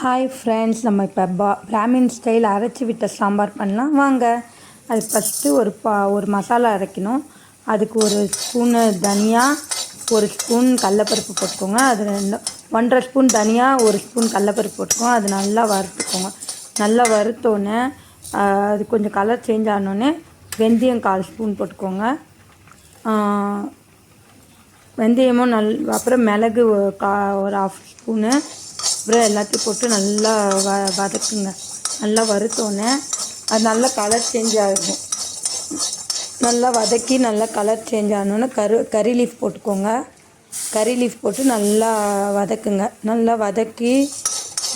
Hi friends, நம்ம இப்போ Brahmin style அரைச்சி விட்ட சாம்பார் பண்ணலாம் வாங்க. அது ஃபஸ்ட்டு ஒரு மசாலா அரைக்கணும். அதுக்கு ஒரு ஸ்பூனு தனியா, ஒரு ஸ்பூன் கடலப்பருப்பு போட்டுக்கோங்க. அது 1.5 ஸ்பூன் தனியா, ஒரு ஸ்பூன் கடலப்பருப்பு போட்டுக்கோங்க. அது நல்லா வறுத்துக்கோங்க. நல்லா வறுத்தோடனே அது கொஞ்சம் கலர் சேஞ்ச் ஆனோடனே வெந்தயம் 1/4 ஸ்பூன் போட்டுக்கோங்க. வெந்தயமும் அப்புறம் மிளகு ஒரு 1/2 ஸ்பூனு, அப்புறம் எல்லாத்தையும் போட்டு நல்லா வதக்குங்க. நல்லா வறுத்தோடனே அது நல்லா கலர் சேஞ்ச் ஆகும். நல்லா வதக்கி நல்லா கலர் சேஞ்ச் ஆனோடனே கறி லீஃப் போட்டுக்கோங்க. கறி லீஃப் போட்டு நல்லா வதக்குங்க. நல்லா வதக்கி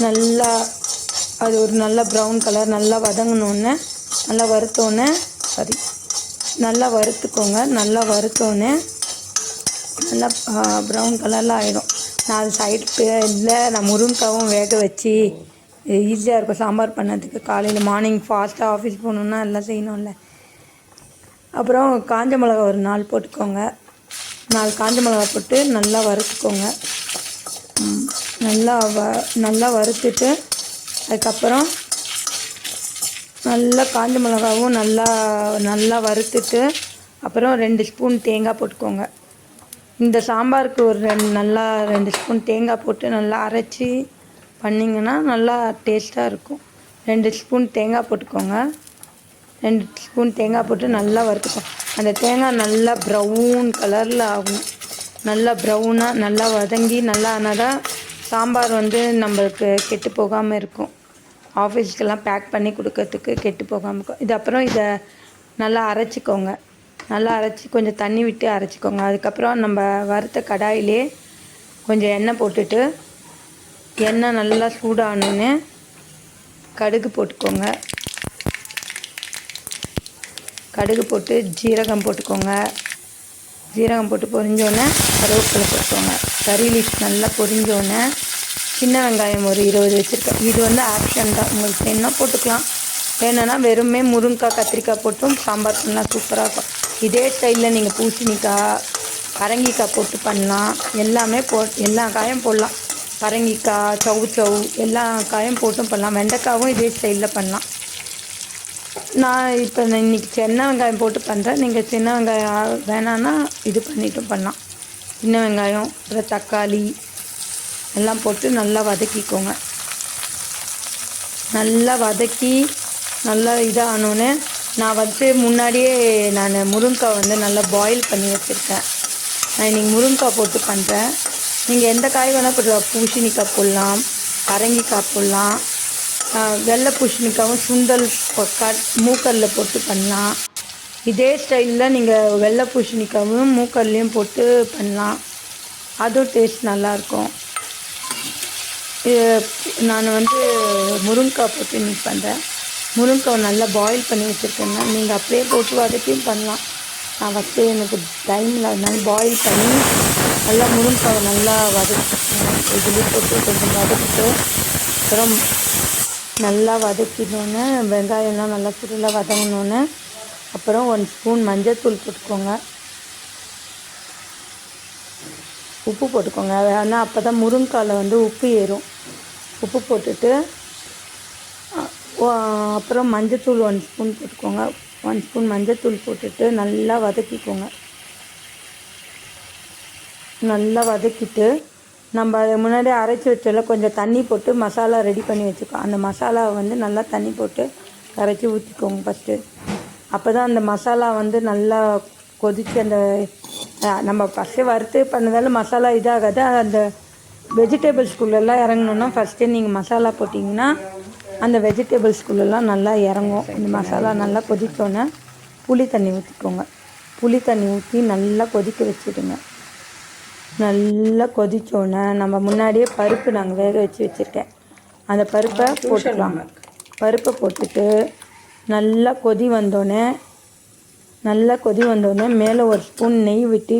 நல்லா அது ஒரு நல்ல ப்ரௌன் கலர் நல்லா வதங்கினோடனே நல்லா வறுத்தோடனே நல்லா வறுத்துக்கோங்க. நல்லா வறுத்தோடனே நல்லா ப்ரௌன் கலரில் ஆகிடும். நான் அது நான் முருங்கைக்காவும் வேக வச்சு ஈஸியாக இருக்கும் சாம்பார் பண்ணதுக்கு. காலையில் மார்னிங் ஃபாஸ்ட்டாக ஆஃபீஸ் போகணுன்னா எல்லாம் செய்யணும்ல. அப்புறம் காஞ்ச மிளகா ஒரு 4 போட்டுக்கோங்க. 4 காஞ்ச மிளகா போட்டு நல்லா வறுத்துக்கோங்க. நல்லா வறுத்துட்டு அதுக்கப்புறம் நல்லா காஞ்ச மிளகாவும் நல்லா வறுத்துட்டு அப்புறம் 2 ஸ்பூன் தேங்காய் போட்டுக்கோங்க. இந்த சாம்பாருக்கு ஒரு 2 ஸ்பூன் தேங்காய் போட்டு நல்லா அரைச்சி பண்ணிங்கன்னா நல்லா டேஸ்ட்டாக இருக்கும். 2 ஸ்பூன் தேங்காய் போட்டுக்கோங்க. 2 ஸ்பூன் தேங்காய் போட்டு நல்லா வறுத்துக்கோங்க. அந்த தேங்காய் நல்லா ப்ரௌன் கலரில் ஆகும். நல்லா ப்ரௌனாக நல்லா வதங்கி நல்லா ஆனால் தான் சாம்பார் நம்மளுக்கு கெட்டு போகாமல் இருக்கும். ஆஃபீஸ்க்கெல்லாம் பேக் பண்ணி கொடுக்கறதுக்கு கெட்டு போகாமல் இருக்கும். இது அப்புறம் இதை நல்லா அரைச்சிக்கோங்க. நல்லா அரைச்சி கொஞ்சம் தண்ணி விட்டு அரைச்சிக்கோங்க. அதுக்கப்புறம் நம்ம வறுத்த கடாயிலே கொஞ்சம் எண்ணெய் போட்டுட்டு எண்ணெய் நல்லா சூடானோடனே கடுகு போட்டுக்கோங்க. கடுகு போட்டு ஜீரகம் போட்டுக்கோங்க. ஜீரகம் போட்டு பொரிஞ்சோடனே கருவேப்பிலை போட்டுக்கோங்க. கறி லீஃப் நல்லா பொரிஞ்சோடனே சின்ன வெங்காயம் ஒரு 20 வச்சுருக்கேன். இது ஆப்ஷன் தான், உங்களுக்கு என்ன போட்டுக்கலாம். வேணும்னா வெறுமே முருங்கைக்காய் கத்திரிக்காய் போட்டும் சாம்பார் பண்ணலாம், சூப்பராக இருக்கும். இதே ஸ்டைலில் நீங்கள் பூசணிக்காய் பரங்கிக்காய் போட்டு பண்ணலாம். எல்லாமே எல்லா காயும் போடலாம். பரங்கிக்காய் சவு எல்லா காயும் போட்டும் பண்ணலாம். வெண்டைக்காவும் இதே ஸ்டைலில் பண்ணலாம். நான் இப்போ இன்றைக்கி சின்ன வெங்காயம் போட்டு பண்ணுறேன். நீங்கள் சின்ன வெங்காயம் வேணான்னா இது பண்ணிட்டும் பண்ணலாம். சின்ன வெங்காயம் அப்புறம் தக்காளி எல்லாம் போட்டு நல்லா வதக்கிக்கோங்க. நல்லா வதக்கி நல்லா இதானோடனே நான் முன்னாடியே முருங்கைக்காய் நல்லா பாயில் பண்ணி வச்சுருக்கேன். நான் இன்றைக்கி முருங்கைக்காய் போட்டு பண்ணுறேன். நீங்கள் எந்த காய் வேணால் போடலாம். பூசணிக்காய் போடலாம், பரங்கிக்காய் போடலாம். வெள்ளை பூசணிக்காவும் சுண்டல் மூக்கல்ல போட்டு பண்ணலாம். இதே ஸ்டைலில் நீங்கள் வெள்ளை பூசணிக்காவும் மூக்கல்லையும் போட்டு பண்ணலாம். அதுவும் டேஸ்ட் நல்லாயிருக்கும். நான் முருங்கைக்காய் போட்டு இன்றைக்கி பண்ணுறேன். முருங்கைக்காய் நல்லா பாயில் பண்ணி வச்சுருக்கேன்னா நீங்கள் அப்படியே போட்டு வதக்கியும் பண்ணலாம். நான் எனக்கு டைமில் அதனால பாயில் பண்ணி நல்லா முருங்கைக்காய் நல்லா வதக்கிட்டேன். இதுலேயே போட்டு கொஞ்சம் வதக்கிட்டு அப்புறம் நல்லா வதக்கினோன்னே வெங்காயம்லாம் நல்லா சுருளாக வதங்கினோன்னே அப்புறம் 1 ஸ்பூன் மஞ்சள்தூள் போட்டுக்கோங்க. உப்பு போட்டுக்கோங்க. ஆனால் அப்போ தான் முருங்கைக்காயில் உப்பு ஏறும். உப்பு போட்டுட்டு அப்புறம் மஞ்சத்தூள் 1 ஸ்பூன் போட்டுக்கோங்க. 1 ஸ்பூன் மஞ்சத்தூள் போட்டுட்டு நல்லா வதக்கிக்கோங்க. நல்லா வதக்கிட்டு நம்ம அதை முன்னாடி அரைச்சி வச்சோம்ல, கொஞ்சம் தண்ணி போட்டு மசாலா ரெடி பண்ணி வச்சுக்கோம். அந்த மசாலாவை நல்லா தண்ணி போட்டு கரைச்சி ஊற்றிக்கோங்க ஃபஸ்ட்டு. அப்போ தான் அந்த மசாலா நல்லா கொதித்து அந்த நம்ம ஃபஸ்ட்டு வறுத்து பண்ணதால் மசாலா இதாகாது. அந்த வெஜிடபிள்ஸ்குள்ளெல்லாம் இறங்கணுன்னா ஃபஸ்ட்டே நீங்கள் மசாலா போட்டிங்கன்னா அந்த வெஜிடபிள்ஸ்குள்ளெல்லாம் நல்லா இறங்கும். இந்த மசாலா நல்லா கொதித்தோன்னே புளி தண்ணி ஊற்றிக்கோங்க. புளி தண்ணி ஊற்றி நல்லா கொதிக்க வச்சுடுங்க. நல்லா கொதித்தோன்னே நம்ம முன்னாடியே பருப்பு நாங்கள் வேக வச்சுருக்கேன். அந்த பருப்பை போட்டுக்கலாம். பருப்பை போட்டுட்டு நல்லா கொதி வந்தோடனே மேலே 1 ஸ்பூன் நெய் விட்டு